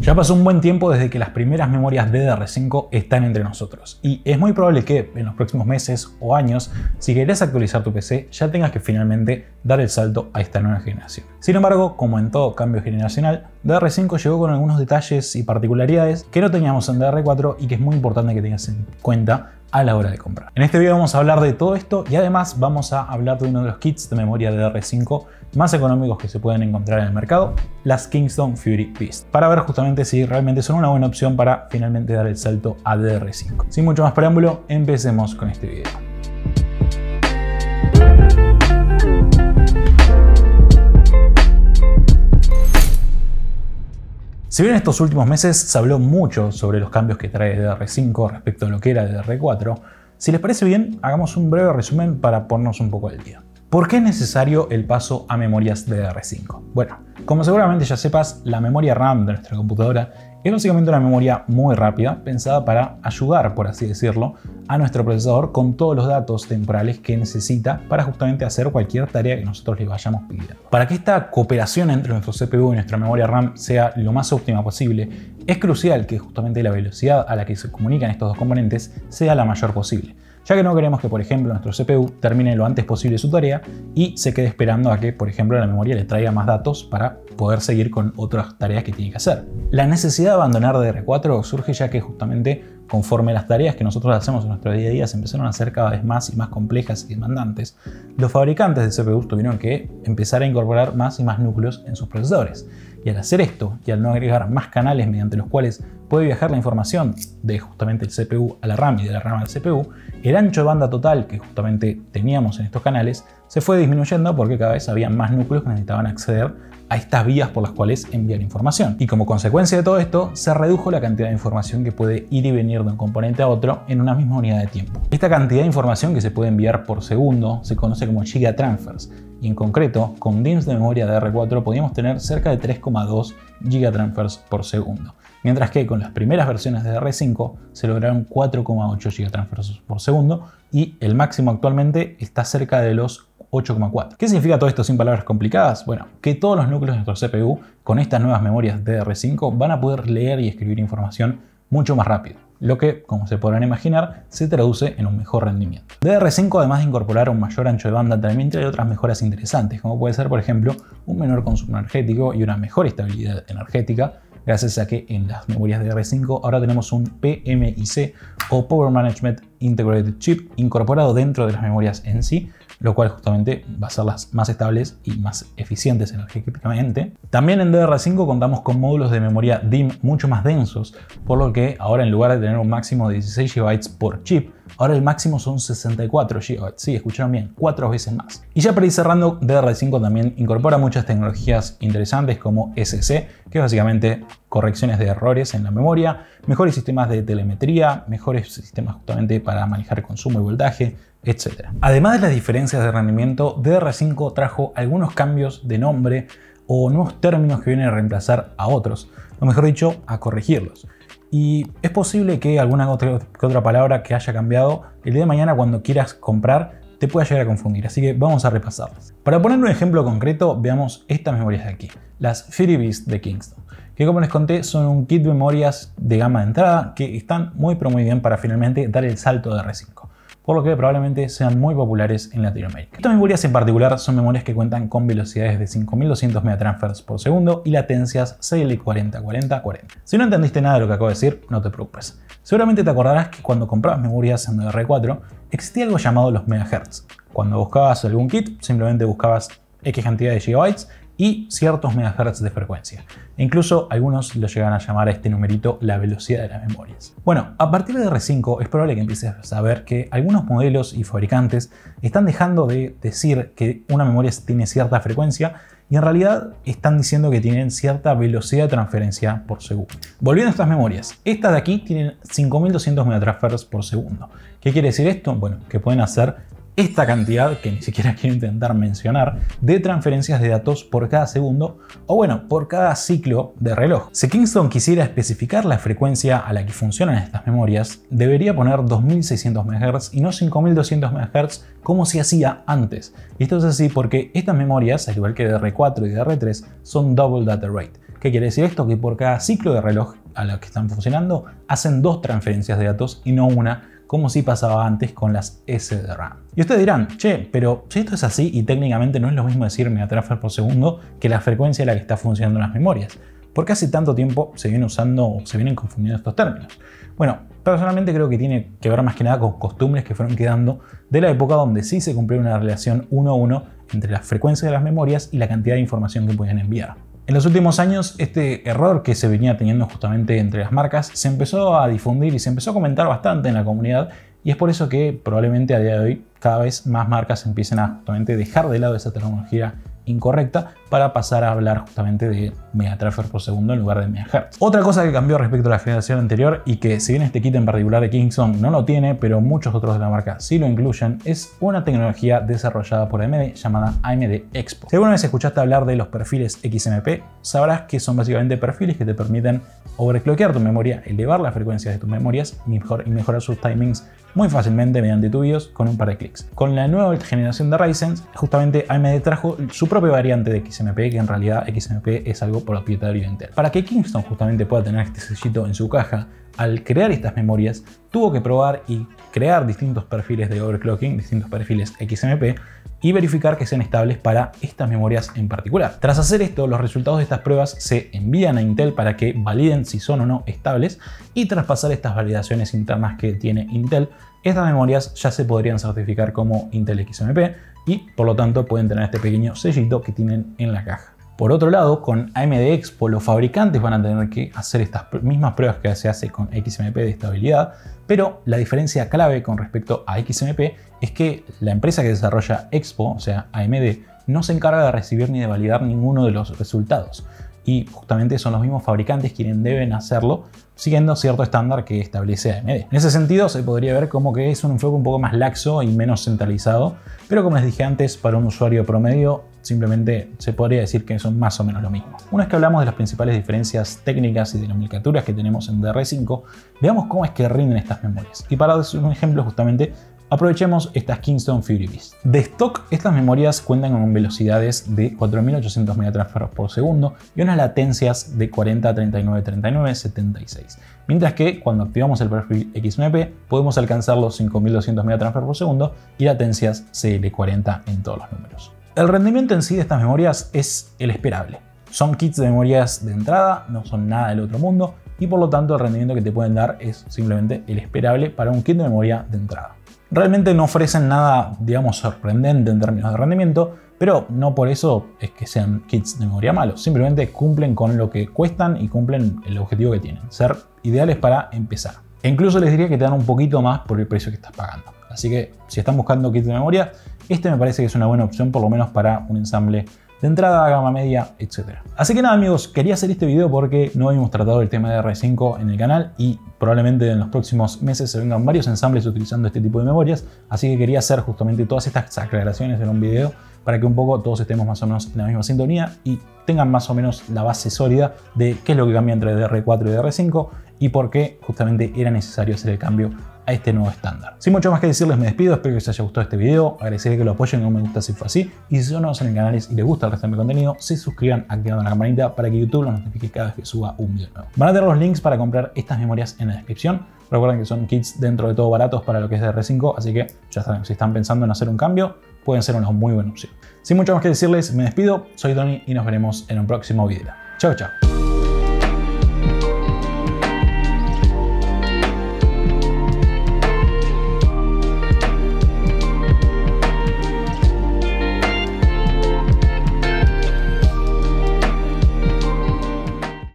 Ya pasó un buen tiempo desde que las primeras memorias DDR5 están entre nosotros y es muy probable que en los próximos meses o años, si querés actualizar tu PC, ya tengas que finalmente dar el salto a esta nueva generación. Sin embargo, como en todo cambio generacional, DDR5 llegó con algunos detalles y particularidades que no teníamos en DDR4 y que es muy importante que tengas en cuenta a la hora de comprar. En este video vamos a hablar de todo esto y además vamos a hablar de uno de los kits de memoria DDR5 más económicos que se pueden encontrar en el mercado, las Kingston Fury Beast, para ver justamente si realmente son una buena opción para finalmente dar el salto a DDR5. Sin mucho más preámbulo, empecemos con este video. Si bien en estos últimos meses se habló mucho sobre los cambios que trae DDR5 respecto a lo que era DDR4, si les parece bien, hagamos un breve resumen para ponernos un poco al día. ¿Por qué es necesario el paso a memorias DDR5? Bueno, como seguramente ya sepas, la memoria RAM de nuestra computadora es básicamente una memoria muy rápida, pensada para ayudar, por así decirlo, a nuestro procesador con todos los datos temporales que necesita para justamente hacer cualquier tarea que nosotros le vayamos pidiendo. Para que esta cooperación entre nuestro CPU y nuestra memoria RAM sea lo más óptima posible, es crucial que justamente la velocidad a la que se comunican estos dos componentes sea la mayor posible, ya que no queremos que, por ejemplo, nuestro CPU termine lo antes posible su tarea y se quede esperando a que, por ejemplo, la memoria le traiga más datos para poder seguir con otras tareas que tiene que hacer. La necesidad de abandonar DDR4 surge ya que justamente conforme las tareas que nosotros hacemos en nuestro día a día se empezaron a hacer cada vez más y más complejas y demandantes, los fabricantes de CPUs tuvieron que empezar a incorporar más y más núcleos en sus procesadores. Y al hacer esto, y al no agregar más canales mediante los cuales puede viajar la información de justamente el CPU a la RAM y de la RAM al CPU, el ancho de banda total que justamente teníamos en estos canales se fue disminuyendo porque cada vez había más núcleos que necesitaban acceder a estas vías por las cuales enviar información. Y como consecuencia de todo esto, se redujo la cantidad de información que puede ir y venir de un componente a otro en una misma unidad de tiempo. Esta cantidad de información que se puede enviar por segundo se conoce como gigatransfers, y en concreto, con DIMMs de memoria DDR4 podíamos tener cerca de 3,2 gigatransfers por segundo, mientras que con las primeras versiones de DDR5 se lograron 4,8 gigatransfers por segundo y el máximo actualmente está cerca de los 8,4. ¿Qué significa todo esto sin palabras complicadas? Bueno, que todos los núcleos de nuestro CPU con estas nuevas memorias DDR5 van a poder leer y escribir información mucho más rápido, lo que, como se podrán imaginar, se traduce en un mejor rendimiento. DDR5, además de incorporar un mayor ancho de banda, también trae otras mejoras interesantes, como puede ser, por ejemplo, un menor consumo energético y una mejor estabilidad energética, gracias a que en las memorias DDR5 ahora tenemos un PMIC o Power Management Integrated Chip incorporado dentro de las memorias en sí, lo cual justamente va a hacerlas más estables y más eficientes energéticamente. También en DDR5 contamos con módulos de memoria DIMM mucho más densos, por lo que ahora en lugar de tener un máximo de 16 GB por chip, ahora el máximo son 64 GB. Sí, escucharon bien, 4 veces más. Y ya para ir cerrando, DDR5 también incorpora muchas tecnologías interesantes como SC, que es básicamente correcciones de errores en la memoria, mejores sistemas de telemetría, mejores sistemas justamente para manejar consumo y voltaje, etc. Además de las diferencias de rendimiento, DDR5 trajo algunos cambios de nombre o nuevos términos que vienen a reemplazar a otros, o mejor dicho, a corregirlos. Y es posible que alguna otra palabra que haya cambiado el día de mañana cuando quieras comprar te pueda llegar a confundir, así que vamos a repasarlas. Para poner un ejemplo concreto, veamos estas memorias de aquí, las Fury Beast de Kingston, que como les conté son un kit de memorias de gama de entrada que están muy bien para finalmente dar el salto de DDR5, por lo que probablemente sean muy populares en Latinoamérica. Estas memorias en particular son memorias que cuentan con velocidades de 5200 megatransfers por segundo y latencias CL40-40-40. Si no entendiste nada de lo que acabo de decir, no te preocupes. Seguramente te acordarás que cuando comprabas memorias en DDR4 existía algo llamado los megahertz. Cuando buscabas algún kit, simplemente buscabas X cantidad de gigabytes y ciertos megahertz de frecuencia. E incluso algunos lo llegan a llamar a este numerito la velocidad de las memorias. Bueno, a partir de DDR5 es probable que empieces a ver que algunos modelos y fabricantes están dejando de decir que una memoria tiene cierta frecuencia y en realidad están diciendo que tienen cierta velocidad de transferencia por segundo. Volviendo a estas memorias, estas de aquí tienen 5200 megatransfers por segundo. ¿Qué quiere decir esto? Bueno, que pueden hacer esta cantidad, que ni siquiera quiero intentar mencionar, de transferencias de datos por cada segundo o bueno, por cada ciclo de reloj. Si Kingston quisiera especificar la frecuencia a la que funcionan estas memorias, debería poner 2600 MHz y no 5200 MHz como se hacía antes. Y esto es así porque estas memorias, al igual que DDR4 y DDR3, son Double Data Rate, ¿Qué quiere decir esto? Que por cada ciclo de reloj a los que están funcionando hacen 2 transferencias de datos y no una, como si pasaba antes con las SDRAM. Y ustedes dirán, che, pero si esto es así y técnicamente no es lo mismo decir megatransfer por segundo que la frecuencia a la que está funcionando las memorias. ¿Por qué hace tanto tiempo se viene usando o se vienen confundiendo estos términos? Bueno, personalmente creo que tiene que ver más que nada con costumbres que fueron quedando de la época donde sí se cumplía una relación 1 a 1 entre la frecuencia de las memorias y la cantidad de información que podían enviar. En los últimos años, este error que se venía teniendo justamente entre las marcas se empezó a difundir y se empezó a comentar bastante en la comunidad, y es por eso que probablemente a día de hoy cada vez más marcas empiecen a justamente dejar de lado esa tecnología incorrecta para pasar a hablar justamente de megatransfer por segundo en lugar de megahertz. Otra cosa que cambió respecto a la generación anterior, y que si bien este kit en particular de Kingston no lo tiene, pero muchos otros de la marca sí lo incluyen, es una tecnología desarrollada por AMD llamada AMD Expo. Si alguna vez escuchaste hablar de los perfiles XMP, sabrás que son básicamente perfiles que te permiten overclockear tu memoria, elevar la frecuencia de tus memorias y mejorar sus timings muy fácilmente mediante tu BIOS con un par de clics. Con la nueva generación de Ryzen, justamente AMD trajo su propia variante de XMP, que en realidad XMP es algo propietario de Intel. Para que Kingston justamente pueda tener este sellito en su caja, al crear estas memorias, tuvo que probar y crear distintos perfiles de overclocking, distintos perfiles XMP, y verificar que sean estables para estas memorias en particular. Tras hacer esto, los resultados de estas pruebas se envían a Intel para que validen si son o no estables, y tras pasar estas validaciones internas que tiene Intel, estas memorias ya se podrían certificar como Intel XMP y por lo tanto pueden tener este pequeño sellito que tienen en la caja. Por otro lado, con AMD Expo los fabricantes van a tener que hacer estas mismas pruebas que se hace con XMP de estabilidad, pero la diferencia clave con respecto a XMP es que la empresa que desarrolla Expo, o sea AMD, no se encarga de recibir ni de validar ninguno de los resultados. Y justamente son los mismos fabricantes quienes deben hacerlo siguiendo cierto estándar que establece AMD. En ese sentido se podría ver como que es un enfoque un poco más laxo y menos centralizado, pero como les dije antes, para un usuario promedio simplemente se podría decir que son más o menos lo mismo. Una vez que hablamos de las principales diferencias técnicas y de nomenclaturas que tenemos en DR5, veamos cómo es que rinden estas memorias. Y para dar un ejemplo justamente, aprovechemos estas Kingston Fury Beast. De stock, estas memorias cuentan con velocidades de 4800 megatransfer por segundo y unas latencias de 40, 39, 39, 76. Mientras que cuando activamos el perfil XMP podemos alcanzar los 5200 megatransfer por segundo y latencias CL40 en todos los números. El rendimiento en sí de estas memorias es el esperable. Son kits de memorias de entrada, no son nada del otro mundo, y por lo tanto el rendimiento que te pueden dar es simplemente el esperable para un kit de memoria de entrada. Realmente no ofrecen nada, digamos, sorprendente en términos de rendimiento, pero no por eso es que sean kits de memoria malos. Simplemente cumplen con lo que cuestan y cumplen el objetivo que tienen, ser ideales para empezar. E incluso les diría que te dan un poquito más por el precio que estás pagando. Así que si están buscando kits de memoria, este me parece que es una buena opción, por lo menos para un ensamble de entrada, gama media, etc. Así que nada amigos, quería hacer este video porque no habíamos tratado el tema de DR5 en el canal y probablemente en los próximos meses se vengan varios ensambles utilizando este tipo de memorias, así que quería hacer justamente todas estas aclaraciones en un video para que un poco todos estemos más o menos en la misma sintonía y tengan más o menos la base sólida de qué es lo que cambia entre DR4 y DR5 y por qué justamente era necesario hacer el cambio a este nuevo estándar. Sin mucho más que decirles, me despido, espero que les haya gustado este video, agradeceré que lo apoyen, no me gusta si fue así, y si son nuevos en el canal y les gusta el resto de mi contenido, se suscriban activando la campanita para que YouTube los notifique cada vez que suba un video nuevo. Van a tener los links para comprar estas memorias en la descripción. Recuerden que son kits dentro de todo baratos para lo que es DR5, así que ya saben, si están pensando en hacer un cambio, pueden ser una muy buena opción. Sin mucho más que decirles, me despido, soy Tony y nos veremos en un próximo video. Chao, chao.